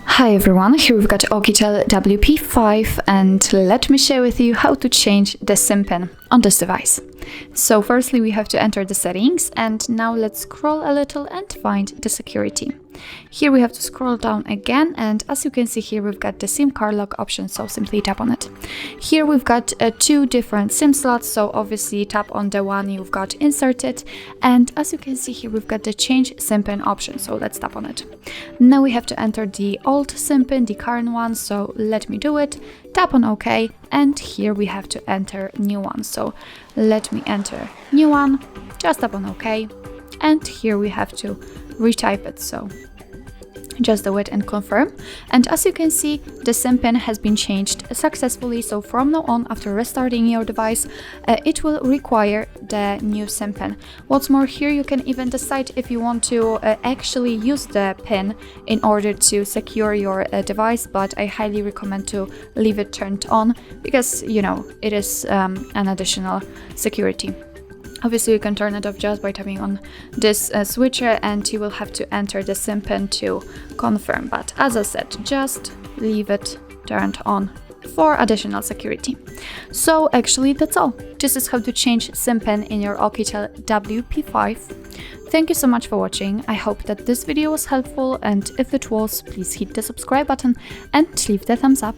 Hi everyone, here we've got OUKITEL WP5 and let me share with you how to change the SIM pin on this device. So firstly we have to enter the settings, and now let's scroll a little and find the security. Here we have to scroll down again, and as you can see here we've got the SIM card lock option, so simply tap on it. Here we've got two different SIM slots, so obviously tap on the one you've got inserted, and as you can see here we've got the change SIM pin option, so let's tap on it. Now we have to enter the old SIM pin, the current one, so let me do it. Tap on OK, and here we have to enter new one, so let me enter new one, just tap on OK, and here we have to retype it, so just do it and confirm. And as you can see, the SIM pin has been changed successfully, so from now on, after restarting your device, it will require the new SIM pin. What's more, here you can even decide if you want to actually use the pin in order to secure your device, but I highly recommend to leave it turned on because, you know, it is an additional security. Obviously, you can turn it off just by tapping on this switcher, and you will have to enter the SIM pin to confirm. But as I said, just leave it turned on for additional security. So actually, that's all. This is how to change SIM pin in your OUKITEL WP5. Thank you so much for watching. I hope that this video was helpful, and if it was, please hit the subscribe button and leave the thumbs up.